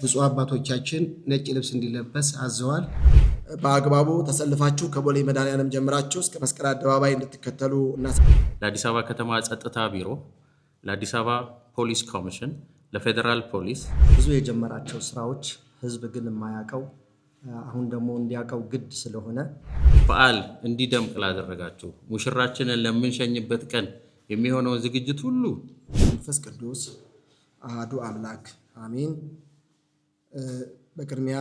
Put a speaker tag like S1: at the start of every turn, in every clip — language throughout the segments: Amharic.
S1: ብፁዕ አባቶቻችን ነጭ ልብስ እንዲለበስ አዘዋል።
S2: በአግባቡ ተሰልፋችሁ ከቦሌ መድኃኔዓለም ጀምራችሁ እስከ መስቀል አደባባይ እንድትከተሉ
S3: ለአዲስ አበባ ከተማ ጸጥታ ቢሮ፣ ለአዲስ አበባ ፖሊስ ኮሚሽን፣ ለፌዴራል ፖሊስ
S4: ብዙ የጀመራቸው ስራዎች ህዝብ ግን የማያውቀው አሁን ደግሞ እንዲያውቀው ግድ ስለሆነ
S3: በዓል እንዲደምቅ ላደረጋችሁ ሙሽራችንን ለምንሸኝበት ቀን የሚሆነው ዝግጅት ሁሉ
S2: መንፈስ ቅዱስ አሐዱ አምላክ አሜን። በቅድሚያ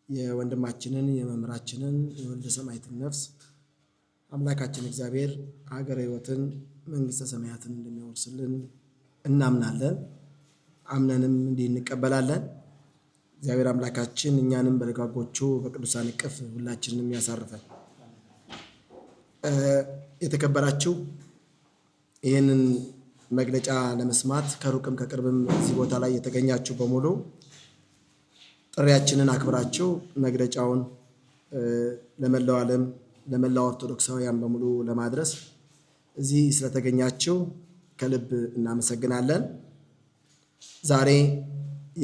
S2: የወንድማችንን የመምህራችንን የወልደ ሰማዕትን ነፍስ አምላካችን እግዚአብሔር ሀገረ ሕይወትን መንግስተ ሰማያትን እንደሚያወርስልን እናምናለን። አምነንም እንዲህ እንቀበላለን። እግዚአብሔር አምላካችን እኛንም በደጋጎቹ በቅዱሳን እቅፍ ሁላችንንም ያሳርፈን። የተከበራችሁ ይህንን መግለጫ ለመስማት ከሩቅም ከቅርብም እዚህ ቦታ ላይ የተገኛችሁ በሙሉ ጥሪያችንን አክብራችሁ መግለጫውን ለመላው ዓለም ለመላው ኦርቶዶክሳውያን በሙሉ ለማድረስ እዚህ ስለተገኛችሁ ከልብ እናመሰግናለን። ዛሬ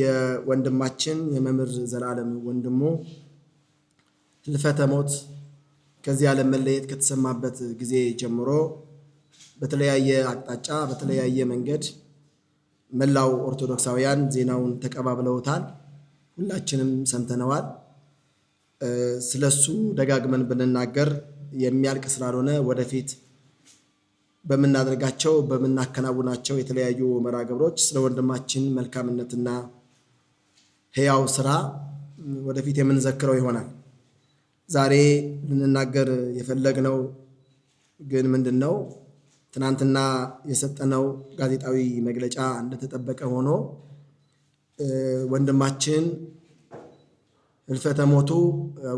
S2: የወንድማችን የመምህር ዘላለም ወንድሙ ህልፈተ ሞት ከዚህ ዓለም መለየት ከተሰማበት ጊዜ ጀምሮ በተለያየ አቅጣጫ በተለያየ መንገድ መላው ኦርቶዶክሳውያን ዜናውን ተቀባብለውታል። ሁላችንም ሰምተነዋል። ስለሱ ደጋግመን ብንናገር የሚያልቅ ስላልሆነ ወደፊት በምናደርጋቸው በምናከናውናቸው የተለያዩ መርሃ ግብሮች ስለ ወንድማችን መልካምነትና ሕያው ስራ ወደፊት የምንዘክረው ይሆናል። ዛሬ ልንናገር የፈለግነው ግን ምንድነው? ትናንትና የሰጠነው ጋዜጣዊ መግለጫ እንደተጠበቀ ሆኖ ወንድማችን ህልፈተ ሞቱ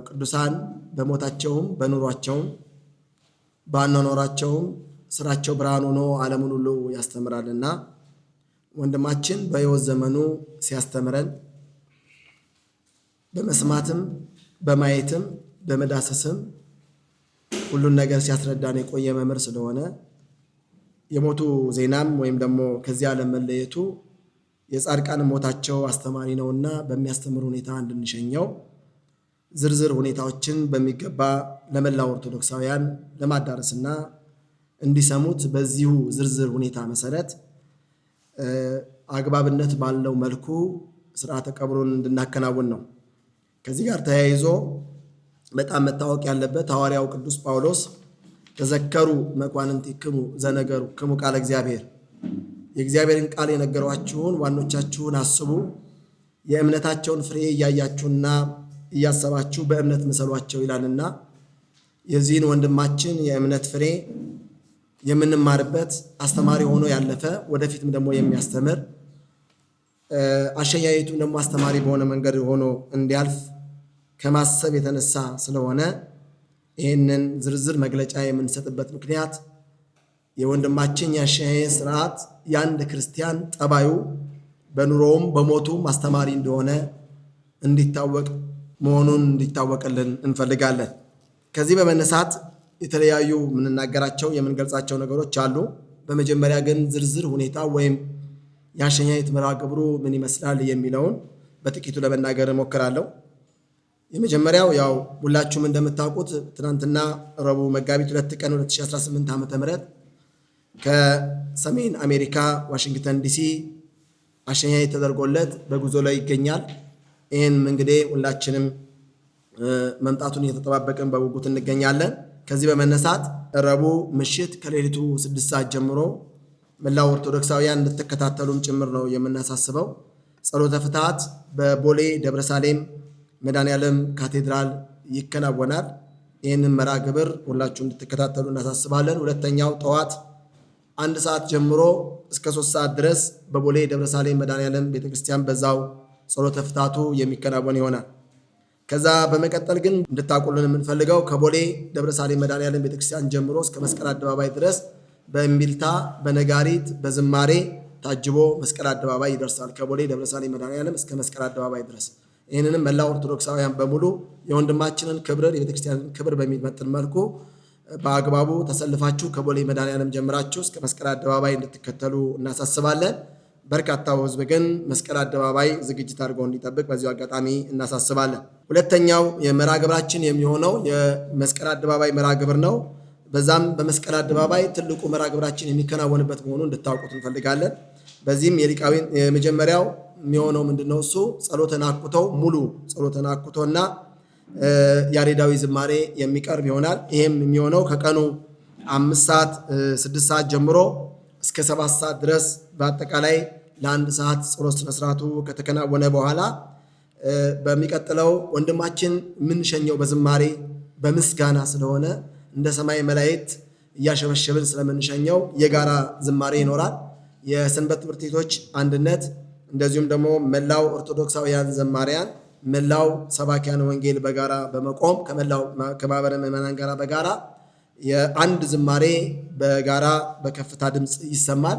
S2: ቅዱሳን በሞታቸውም በኑሯቸውም ባኗኗራቸውም ስራቸው ብርሃን ሆኖ ዓለሙን ሁሉ ያስተምራልና ወንድማችን በሕይወት ዘመኑ ሲያስተምረን በመስማትም በማየትም በመዳሰስም ሁሉን ነገር ሲያስረዳን የቆየ መምህር ስለሆነ የሞቱ ዜናም ወይም ደግሞ ከዚህ ዓለም መለየቱ የጻድቃን ሞታቸው አስተማሪ ነውና በሚያስተምር ሁኔታ እንድንሸኘው ዝርዝር ሁኔታዎችን በሚገባ ለመላው ኦርቶዶክሳውያን ለማዳረስና እንዲሰሙት በዚሁ ዝርዝር ሁኔታ መሰረት አግባብነት ባለው መልኩ ስርዓተ ቀብሩን እንድናከናውን ነው። ከዚህ ጋር ተያይዞ በጣም መታወቅ ያለበት ሐዋርያው ቅዱስ ጳውሎስ ተዘከሩ መኳንንቲክሙ ዘነገሩክሙ ቃለ እግዚአብሔር፣ የእግዚአብሔርን ቃል የነገሯችሁን ዋኖቻችሁን አስቡ፣ የእምነታቸውን ፍሬ እያያችሁና እያሰባችሁ በእምነት ምሰሏቸው ይላልና የዚህን ወንድማችን የእምነት ፍሬ የምንማርበት አስተማሪ ሆኖ ያለፈ ወደፊትም ደግሞ የሚያስተምር አሸኛየቱን ደግሞ አስተማሪ በሆነ መንገድ ሆኖ እንዲያልፍ ከማሰብ የተነሳ ስለሆነ ይህንን ዝርዝር መግለጫ የምንሰጥበት ምክንያት የወንድማችን የአሸኛየት ስርዓት የአንድ ክርስቲያን ጠባዩ በኑሮውም በሞቱም አስተማሪ እንደሆነ እንዲታወቅ መሆኑን እንዲታወቅልን እንፈልጋለን። ከዚህ በመነሳት የተለያዩ የምንናገራቸው የምንገልጻቸው ነገሮች አሉ። በመጀመሪያ ግን ዝርዝር ሁኔታ ወይም የአሸኛየት መርሃ ግብሩ ምን ይመስላል የሚለውን በጥቂቱ ለመናገር እሞክራለሁ። የመጀመሪያው ያው ሁላችሁም እንደምታውቁት ትናንትና ረቡዕ መጋቢት 2 ቀን 2018 ዓ.ም ከሰሜን አሜሪካ ዋሽንግተን ዲሲ አሸኛየት ተደርጎለት በጉዞ ላይ ይገኛል። ይህን እንግዲህ ሁላችንም መምጣቱን እየተጠባበቅን በጉጉት እንገኛለን። ከዚህ በመነሳት ረቡዕ ምሽት ከሌሊቱ 6 ሰዓት ጀምሮ መላው ኦርቶዶክሳውያን እንድትከታተሉም ጭምር ነው የምናሳስበው። ጸሎተ ፍትሐት በቦሌ ደብረሳሌም መድኃኔዓለም ካቴድራል ይከናወናል። ይህንን መርሃ ግብር ሁላችሁ እንድትከታተሉ እናሳስባለን። ሁለተኛው ጠዋት 1 ሰዓት ጀምሮ እስከ 3 ሰዓት ድረስ በቦሌ ደብረሳሌም መድኃኔዓለም ቤተክርስቲያን በዛው ጸሎተ ፍትሐቱ የሚከናወን ይሆናል። ከዛ በመቀጠል ግን እንድታውቁልን የምንፈልገው ከቦሌ ደብረሳሌም መድኃኔዓለም ቤተክርስቲያን ጀምሮ እስከ መስቀል አደባባይ ድረስ በእምቢልታ በነጋሪት በዝማሬ ታጅቦ መስቀል አደባባይ ይደርሳል። ከቦሌ ደብረሳሌም መድኃኔዓለም እስከ መስቀል አደባባይ ድረስ ይህንንም መላው ኦርቶዶክሳውያን በሙሉ የወንድማችንን ክብር የቤተክርስቲያንን ክብር በሚመጥን መልኩ በአግባቡ ተሰልፋችሁ ከቦሌ መድኃኔዓለም ጀምራችሁ እስከ መስቀል አደባባይ እንድትከተሉ እናሳስባለን። በርካታው ህዝብ ግን መስቀል አደባባይ ዝግጅት አድርጎ እንዲጠብቅ በዚሁ አጋጣሚ እናሳስባለን። ሁለተኛው የመርሃ ግብራችን የሚሆነው የመስቀል አደባባይ መርሃ ግብር ነው። በዛም በመስቀል አደባባይ ትልቁ መርሃ ግብራችን የሚከናወንበት መሆኑን እንድታውቁት እንፈልጋለን። በዚህም የመጀመሪያው የሚሆነው ምንድነው? እሱ ጸሎተ ናኩቶ ሙሉ ጸሎተ ናኩቶና ያሬዳዊ ዝማሬ የሚቀርብ ይሆናል። ይሄም የሚሆነው ከቀኑ 5 ሰዓት 6 ሰዓት ጀምሮ እስከ 7 ሰዓት ድረስ በአጠቃላይ ለ1 ሰዓት ጸሎት ስነ ስርዓቱ ከተከናወነ በኋላ በሚቀጥለው ወንድማችን የምንሸኘው በዝማሬ በምስጋና ስለሆነ እንደ ሰማይ መላእክት እያሸበሸብን ስለምንሸኘው የጋራ ዝማሬ ይኖራል። የሰንበት ትምህርት ቤቶች አንድነት እንደዚሁም ደግሞ መላው ኦርቶዶክሳውያን ዘማሪያን መላው ሰባኪያን ወንጌል በጋራ በመቆም ከመላው ከማህበረ ምዕመናን ጋራ በጋራ የአንድ ዝማሬ በጋራ በከፍታ ድምፅ ይሰማል።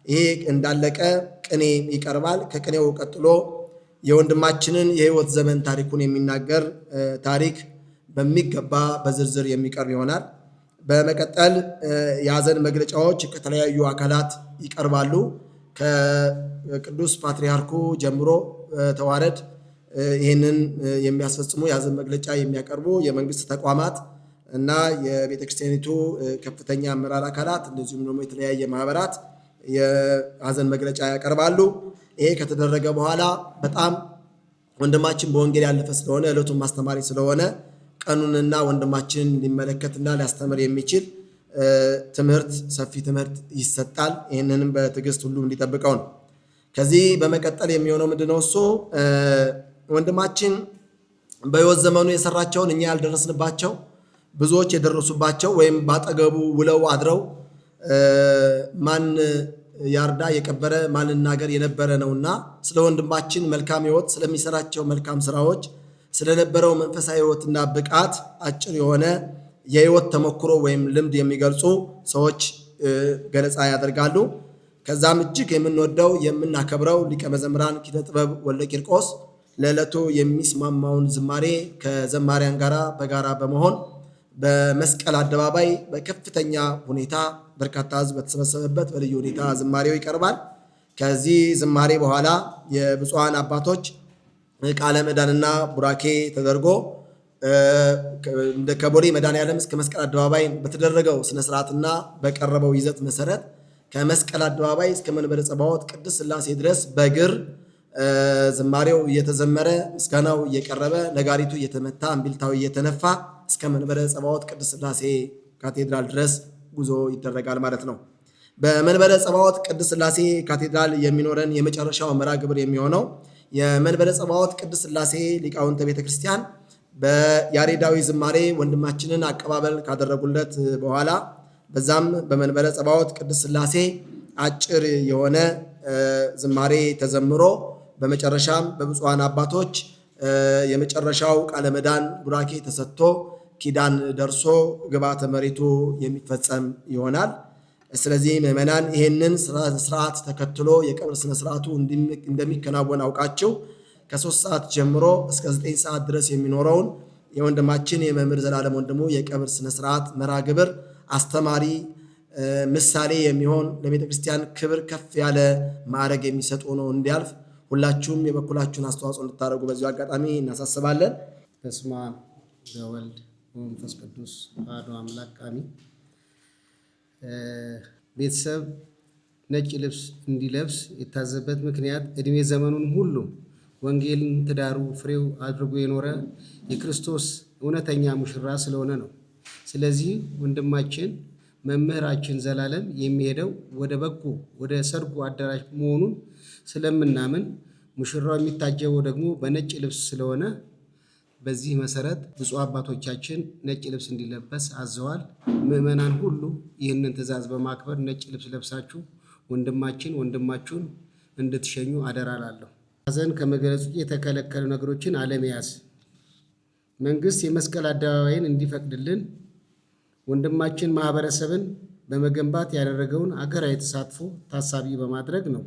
S2: ይሄ እንዳለቀ ቅኔ ይቀርባል። ከቅኔው ቀጥሎ የወንድማችንን የህይወት ዘመን ታሪኩን የሚናገር ታሪክ በሚገባ በዝርዝር የሚቀርብ ይሆናል። በመቀጠል የሐዘን መግለጫዎች ከተለያዩ አካላት ይቀርባሉ። ከቅዱስ ፓትርያርኩ ጀምሮ ተዋረድ ይህንን የሚያስፈጽሙ የሐዘን መግለጫ የሚያቀርቡ የመንግስት ተቋማት እና የቤተክርስቲያኒቱ ከፍተኛ አመራር አካላት እንደዚሁም ደግሞ የተለያየ ማህበራት የሐዘን መግለጫ ያቀርባሉ። ይሄ ከተደረገ በኋላ በጣም ወንድማችን በወንጌል ያለፈ ስለሆነ ዕለቱን ማስተማሪ ስለሆነ ቀኑንና ወንድማችንን ሊመለከትና ሊያስተምር የሚችል ትምህርት ሰፊ ትምህርት ይሰጣል። ይህንንም በትዕግስት ሁሉም እንዲጠብቀው ነው። ከዚህ በመቀጠል የሚሆነው ምንድነው? እሱ ወንድማችን በሕይወት ዘመኑ የሰራቸውን እኛ ያልደረስንባቸው ብዙዎች የደረሱባቸው ወይም ባጠገቡ ውለው አድረው ማን ያርዳ የቀበረ ማን ይናገር የነበረ ነውና ስለ ወንድማችን መልካም ሕይወት ስለሚሰራቸው መልካም ስራዎች ስለነበረው መንፈሳዊ ሕይወትና ብቃት አጭር የሆነ የሕይወት ተሞክሮ ወይም ልምድ የሚገልጹ ሰዎች ገለጻ ያደርጋሉ። ከዛም እጅግ የምንወደው የምናከብረው ሊቀ መዘምራን ኪነ ጥበብ ወልደ ቂርቆስ ለዕለቱ የሚስማማውን ዝማሬ ከዘማሪያን ጋራ በጋራ በመሆን በመስቀል አደባባይ በከፍተኛ ሁኔታ በርካታ ሕዝብ በተሰበሰበበት በልዩ ሁኔታ ዝማሬው ይቀርባል። ከዚህ ዝማሬ በኋላ የብፁዓን አባቶች ቃለ ምዕዳንና ቡራኬ ተደርጎ ከቦሌ መድኃኔዓለም እስከ መስቀል አደባባይ በተደረገው ስነስርዓትና በቀረበው ይዘት መሰረት ከመስቀል አደባባይ እስከ መንበረ ጸባዖት ቅድስት ሥላሴ ድረስ በእግር ዝማሬው እየተዘመረ ምስጋናው እየቀረበ ነጋሪቱ እየተመታ እምቢልታው እየተነፋ እስከ መንበረ ጸባዖት ቅድስት ሥላሴ ካቴድራል ድረስ ጉዞ ይደረጋል ማለት ነው። በመንበረ ጸባዖት ቅድስት ሥላሴ ካቴድራል የሚኖረን የመጨረሻው መርሃ ግብር የሚሆነው የመንበረ ጸባዖት ቅድስት ሥላሴ ሊቃውንተ ቤተክርስቲያን በያሬዳዊ ዝማሬ ወንድማችንን አቀባበል ካደረጉለት በኋላ በዛም በመንበረ ጸባዖት ቅድስት ሥላሴ አጭር የሆነ ዝማሬ ተዘምሮ በመጨረሻም በብፁዓን አባቶች የመጨረሻው ቃለ ምዕዳን ቡራኬ ተሰጥቶ ኪዳን ደርሶ ግብዓተ መሬቱ የሚፈጸም ይሆናል። ስለዚህ ምዕመናን ይህንን ስርዓት ተከትሎ የቀብር ስነ ስርዓቱ እንደሚከናወን አውቃችሁ ከ3 ሰዓት ጀምሮ እስከ 9 ሰዓት ድረስ የሚኖረውን የወንድማችን የመምህር ዘላለም ወንድሙ የቀብር ስነ ስርዓት መርሃ ግብር አስተማሪ ምሳሌ የሚሆን ለቤተ ክርስቲያን ክብር ከፍ ያለ ማዕረግ የሚሰጥ ሆኖ እንዲያልፍ ሁላችሁም የበኩላችሁን አስተዋጽኦ እንድታደርጉ በዚሁ አጋጣሚ እናሳስባለን።
S1: በስመ አብ ወወልድ ወመንፈስ ቅዱስ አሐዱ አምላክ አሜን። ቤተሰብ ነጭ ልብስ እንዲለብስ የታዘዘበት ምክንያት ዕድሜ ዘመኑን ሁሉ ወንጌልን ትዳሩ ፍሬው አድርጎ የኖረ የክርስቶስ እውነተኛ ሙሽራ ስለሆነ ነው። ስለዚህ ወንድማችን መምህራችን ዘላለም የሚሄደው ወደ በጎ ወደ ሰርጉ አዳራሽ መሆኑን ስለምናምን ሙሽራው የሚታጀበው ደግሞ በነጭ ልብስ ስለሆነ በዚህ መሰረት ብፁዕ አባቶቻችን ነጭ ልብስ እንዲለበስ አዘዋል። ምዕመናን ሁሉ ይህንን ትእዛዝ በማክበር ነጭ ልብስ ለብሳችሁ ወንድማችሁን እንድትሸኙ አደራ እላለሁ። ሐዘን ከመግለጽ ውጭ የተከለከሉ ነገሮችን አለመያዝ፣ መንግስት የመስቀል አደባባይን እንዲፈቅድልን ወንድማችን ማህበረሰብን በመገንባት ያደረገውን አገራዊ ተሳትፎ ታሳቢ በማድረግ ነው።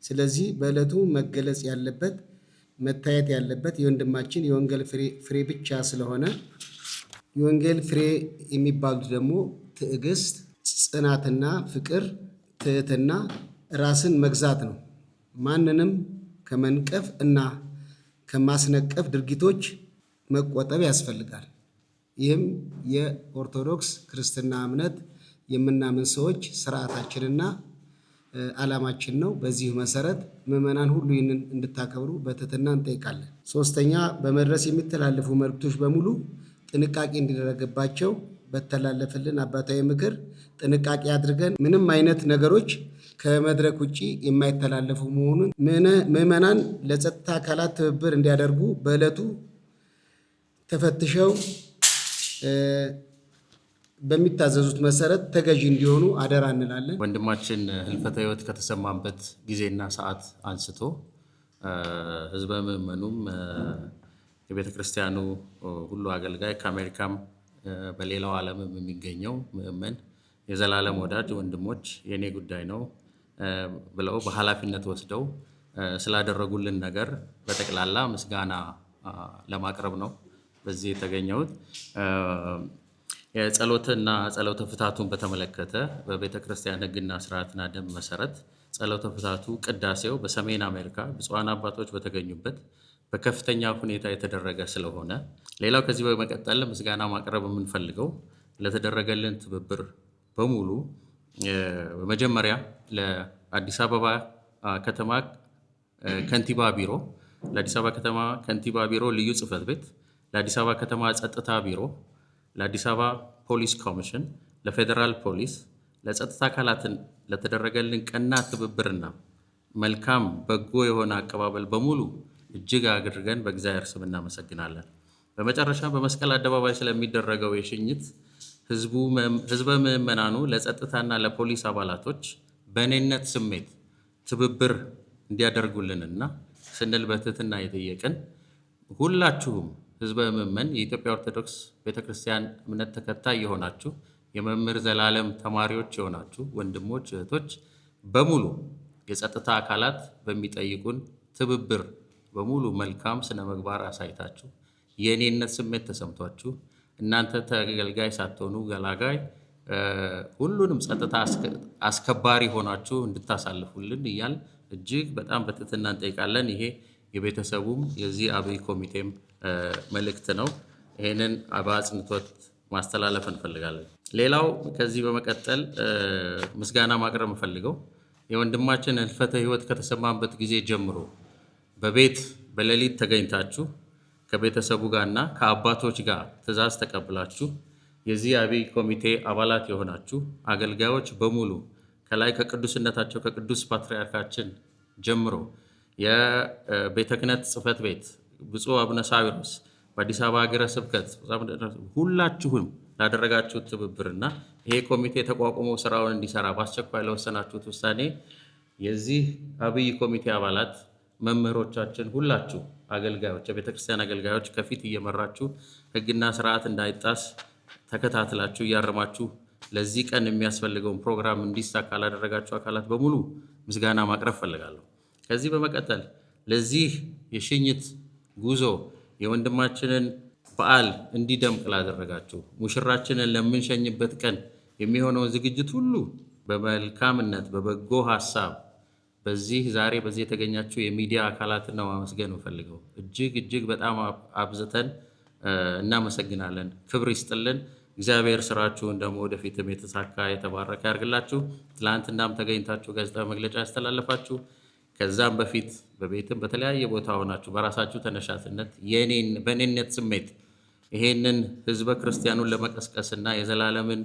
S1: ስለዚህ በዕለቱ መገለጽ ያለበት መታየት ያለበት የወንድማችን የወንጌል ፍሬ ብቻ ስለሆነ የወንጌል ፍሬ የሚባሉት ደግሞ ትዕግስት፣ ጽናትና ፍቅር፣ ትህትና፣ ራስን መግዛት ነው። ማንንም ከመንቀፍ እና ከማስነቀፍ ድርጊቶች መቆጠብ ያስፈልጋል። ይህም የኦርቶዶክስ ክርስትና እምነት የምናምን ሰዎች ስርዓታችንና ዓላማችን ነው። በዚህ መሰረት ምዕመናን ሁሉ ይህንን እንድታከብሩ በትህትና እንጠይቃለን። ሶስተኛ፣ በመድረስ የሚተላለፉ መልእክቶች በሙሉ ጥንቃቄ እንዲደረግባቸው በተላለፈልን አባታዊ ምክር ጥንቃቄ አድርገን ምንም አይነት ነገሮች ከመድረክ ውጭ የማይተላለፉ መሆኑን ምዕመናን ለጸጥታ አካላት ትብብር እንዲያደርጉ በዕለቱ ተፈትሸው በሚታዘዙት መሰረት ተገዢ እንዲሆኑ አደራ እንላለን።
S3: ወንድማችን ህልፈተ ህይወት ከተሰማበት ጊዜና ሰዓት አንስቶ ህዝበ ምዕመኑም የቤተ ክርስቲያኑ ሁሉ አገልጋይ ከአሜሪካም በሌላው ዓለምም የሚገኘው ምዕመን የዘላለም ወዳጅ ወንድሞች የኔ ጉዳይ ነው ብለው በኃላፊነት ወስደው ስላደረጉልን ነገር በጠቅላላ ምስጋና ለማቅረብ ነው በዚህ የተገኘሁት። የጸሎትና ጸሎተ ፍታቱን በተመለከተ በቤተ ክርስቲያን ሕግና ስርዓትና ደንብ መሰረት ጸሎተ ፍታቱ ቅዳሴው በሰሜን አሜሪካ ብፁዓን አባቶች በተገኙበት በከፍተኛ ሁኔታ የተደረገ ስለሆነ፣ ሌላው ከዚህ በመቀጠል ምስጋና ማቅረብ የምንፈልገው ለተደረገልን ትብብር በሙሉ በመጀመሪያ ለአዲስ አበባ ከተማ ከንቲባ ቢሮ፣ ለአዲስ አበባ ከተማ ከንቲባ ቢሮ ልዩ ጽሕፈት ቤት፣ ለአዲስ አበባ ከተማ ጸጥታ ቢሮ፣ ለአዲስ አበባ ፖሊስ ኮሚሽን፣ ለፌዴራል ፖሊስ፣ ለጸጥታ አካላትን ለተደረገልን ቀና ትብብርና መልካም በጎ የሆነ አቀባበል በሙሉ እጅግ አድርገን በእግዚአብሔር ስም እናመሰግናለን። በመጨረሻ በመስቀል አደባባይ ስለሚደረገው የሽኝት ህዝበ ምዕመናኑ ለጸጥታና ለፖሊስ አባላቶች በእኔነት ስሜት ትብብር እንዲያደርጉልንና ስንል በትህትና የጠየቅን ሁላችሁም ህዝበ ምዕመን የኢትዮጵያ ኦርቶዶክስ ቤተክርስቲያን እምነት ተከታይ የሆናችሁ የመምህር ዘላለም ተማሪዎች የሆናችሁ ወንድሞች እህቶች በሙሉ የጸጥታ አካላት በሚጠይቁን ትብብር በሙሉ መልካም ስነ ምግባር አሳይታችሁ የእኔነት ስሜት ተሰምቷችሁ እናንተ ተገልጋይ ሳትሆኑ ገላጋይ ሁሉንም ጸጥታ አስከባሪ ሆናችሁ እንድታሳልፉልን እያል እጅግ በጣም በትህትና እንጠይቃለን። ይሄ የቤተሰቡም የዚህ አብይ ኮሚቴም መልእክት ነው። ይሄንን በአጽንኦት ማስተላለፍ እንፈልጋለን። ሌላው ከዚህ በመቀጠል ምስጋና ማቅረብ እንፈልገው የወንድማችን ህልፈተ ህይወት ከተሰማበት ጊዜ ጀምሮ በቤት በሌሊት ተገኝታችሁ ከቤተሰቡ ጋርና ከአባቶች ጋር ትእዛዝ ተቀብላችሁ የዚህ አብይ ኮሚቴ አባላት የሆናችሁ አገልጋዮች በሙሉ ከላይ ከቅዱስነታቸው ከቅዱስ ፓትርያርካችን ጀምሮ የቤተ ክህነት ጽሕፈት ቤት ብፁዕ አቡነ ሳዊሮስ በአዲስ አበባ ሀገረ ስብከት ሁላችሁም ላደረጋችሁት ትብብርና ይሄ ኮሚቴ ተቋቁሞ ስራውን እንዲሰራ በአስቸኳይ ለወሰናችሁት ውሳኔ የዚህ አብይ ኮሚቴ አባላት መምህሮቻችን ሁላችሁ አገልጋዮች የቤተ ክርስቲያን አገልጋዮች ከፊት እየመራችሁ ሕግና ስርዓት እንዳይጣስ ተከታትላችሁ እያረማችሁ ለዚህ ቀን የሚያስፈልገውን ፕሮግራም እንዲሳካ ላደረጋችሁ አካላት በሙሉ ምስጋና ማቅረብ ፈልጋለሁ። ከዚህ በመቀጠል ለዚህ የሽኝት ጉዞ የወንድማችንን በዓል እንዲደምቅ ላደረጋችሁ ሙሽራችንን ለምንሸኝበት ቀን የሚሆነውን ዝግጅት ሁሉ በመልካምነት በበጎ ሀሳብ ዛሬ በዚህ የተገኛችሁ የሚዲያ አካላትን ነው ማመስገን እንፈልገው። እጅግ በጣም አብዝተን እናመሰግናለን። ክብር ይስጥልን። እግዚአብሔር ስራችሁን ደግሞ ወደፊትም የተሳካ የተባረከ ያርግላችሁ። ትላንትናም ተገኝታችሁ ጋዜጣዊ መግለጫ ያስተላለፋችሁ ከዛም በፊት በቤትም በተለያየ ቦታ ሆናችሁ በራሳችሁ ተነሳሽነት በእኔነት ስሜት ይሄንን ህዝበ ክርስቲያኑን ለመቀስቀስና የዘላለምን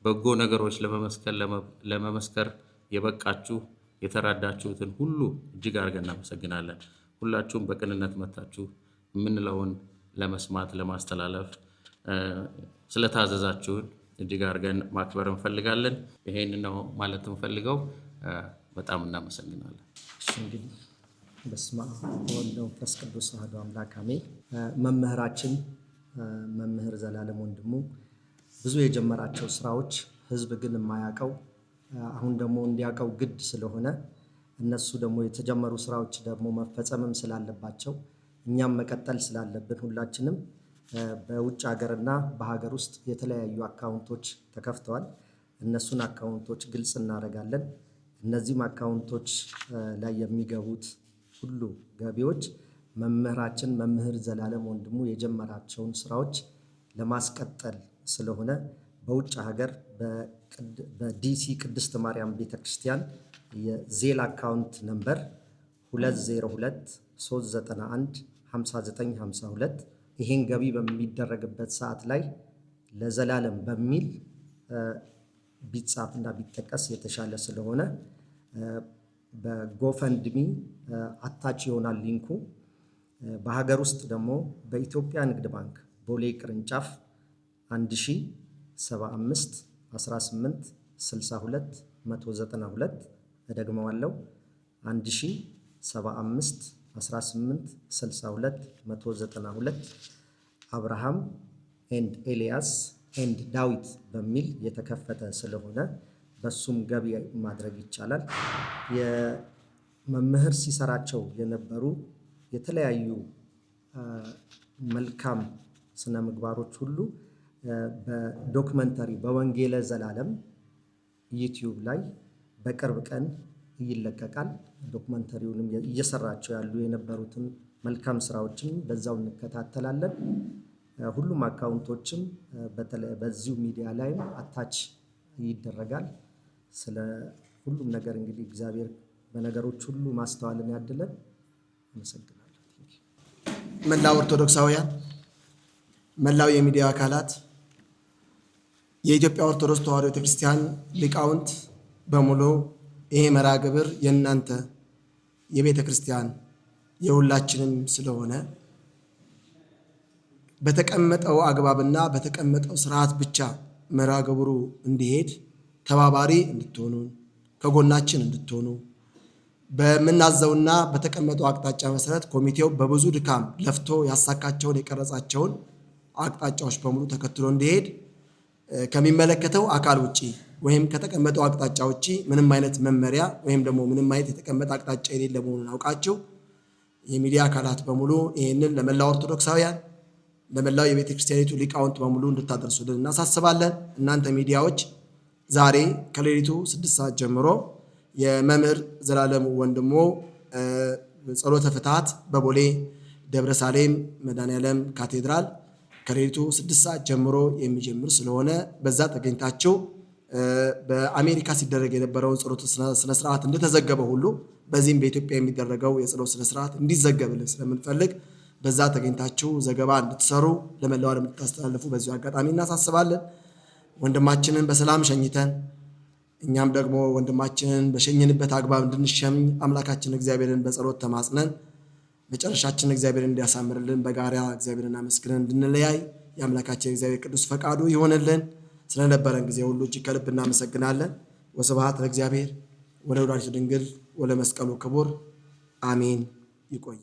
S3: በጎ ነገሮች ለመመስከር የበቃችሁ የተራዳችሁትን ሁሉ እጅግ አድርገን እናመሰግናለን። ሁላችሁም በቅንነት መታችሁ የምንለውን ለመስማት ለማስተላለፍ ስለታዘዛችሁን እጅግ አድርገን ማክበር እንፈልጋለን። ይሄን ነው ማለት እንፈልገው። በጣም እናመሰግናለን።
S4: እንግዲህ በስመ አብ ወወልድ ወመንፈስ ቅዱስ አሐዱ አምላክ አሜን። መምህራችን መምህር ዘላለም ወንድሙ ብዙ የጀመራቸው ስራዎች ህዝብ ግን የማያውቀው አሁን ደግሞ እንዲያውቀው ግድ ስለሆነ እነሱ ደግሞ የተጀመሩ ስራዎች ደግሞ መፈጸምም ስላለባቸው እኛም መቀጠል ስላለብን ሁላችንም በውጭ ሀገርና በሀገር ውስጥ የተለያዩ አካውንቶች ተከፍተዋል። እነሱን አካውንቶች ግልጽ እናደርጋለን። እነዚህም አካውንቶች ላይ የሚገቡት ሁሉ ገቢዎች መምህራችን መምህር ዘላለም ወንድሙ የጀመራቸውን ስራዎች ለማስቀጠል ስለሆነ በውጭ ሀገር በዲሲ ቅድስት ማርያም ቤተክርስቲያን የዜል አካውንት ነምበር 2023915952 ይሄን ገቢ በሚደረግበት ሰዓት ላይ ለዘላለም በሚል ቢጻፍና ቢጠቀስ የተሻለ ስለሆነ በጎፈንድሚ አታች ይሆናል ሊንኩ። በሀገር ውስጥ ደግሞ በኢትዮጵያ ንግድ ባንክ ቦሌ ቅርንጫፍ 1075 18 62 192 እደግመዋለሁ 1075 18 62 192 አብርሃም ኤንድ ኤልያስ ኤንድ ዳዊት በሚል የተከፈተ ስለሆነ በሱም ገቢ ማድረግ ይቻላል። የመምህር ሲሰራቸው የነበሩ የተለያዩ መልካም ስነ ምግባሮች ሁሉ በዶክመንተሪ በወንጌለ ዘላለም ዩቲዩብ ላይ በቅርብ ቀን ይለቀቃል። ዶክመንተሪውንም እየሰራቸው ያሉ የነበሩትን መልካም ስራዎችን በዛው እንከታተላለን። ሁሉም አካውንቶችም በዚሁ ሚዲያ ላይ አታች ይደረጋል። ስለ ሁሉም ነገር እንግዲህ እግዚአብሔር በነገሮች ሁሉ ማስተዋልን ያድለን። አመሰግናለሁ።
S2: መላው ኦርቶዶክሳውያን፣ መላው የሚዲያ አካላት፣ የኢትዮጵያ ኦርቶዶክስ ተዋሕዶ ቤተክርስቲያን ሊቃውንት በሙሉ ይሄ መርሃ ግብር የእናንተ የቤተ ክርስቲያን የሁላችንም ስለሆነ በተቀመጠው አግባብና በተቀመጠው ስርዓት ብቻ መርሃ ግብሩ እንዲሄድ ተባባሪ እንድትሆኑ ከጎናችን እንድትሆኑ በምናዘውና በተቀመጠው አቅጣጫ መሰረት ኮሚቴው በብዙ ድካም ለፍቶ ያሳካቸውን የቀረጻቸውን አቅጣጫዎች በሙሉ ተከትሎ እንዲሄድ ከሚመለከተው አካል ውጪ ወይም ከተቀመጠው አቅጣጫ ውጪ ምንም አይነት መመሪያ ወይም ደግሞ ምንም አይነት የተቀመጠ አቅጣጫ የሌለ መሆኑን አውቃችሁ የሚዲያ አካላት በሙሉ ይህንን ለመላው ኦርቶዶክሳውያን ለመላው የቤተ ክርስቲያኒቱ ሊቃውንት በሙሉ እንድታደርሱልን እናሳስባለን። እናንተ ሚዲያዎች ዛሬ ከሌሊቱ 6 ሰዓት ጀምሮ የመምህር ዘላለም ወንድሙ ጸሎተ ፍትሐት በቦሌ ደብረ ሳሌም መድኃኔዓለም ካቴድራል ከሌሊቱ 6 ሰዓት ጀምሮ የሚጀምር ስለሆነ በዛ ተገኝታችሁ በአሜሪካ ሲደረግ የነበረውን ጸሎት ስነ ስርዓት እንደተዘገበ ሁሉ በዚህም በኢትዮጵያ የሚደረገው የጸሎት ስነ ስርዓት እንዲዘገብልን ስለምንፈልግ በዛ ተገኝታችሁ ዘገባ እንድትሰሩ ለመላው ዓለም እንድታስተላልፉ በዚሁ አጋጣሚ እናሳስባለን። ወንድማችንን በሰላም ሸኝተን እኛም ደግሞ ወንድማችንን በሸኝንበት አግባብ እንድንሸኝ አምላካችን እግዚአብሔርን በጸሎት ተማጽነን መጨረሻችን እግዚአብሔርን እንዲያሳምርልን በጋራ እግዚአብሔርን አመስግነን እንድንለያይ የአምላካችን እግዚአብሔር ቅዱስ ፈቃዱ ይሆንልን። ስለነበረን ጊዜ ሁሉ እጅግ ከልብ እናመሰግናለን። ወስብሐት ለእግዚአብሔር ወለወላዲቱ ድንግል ወለመስቀሉ ክቡር አሜን። ይቆይ።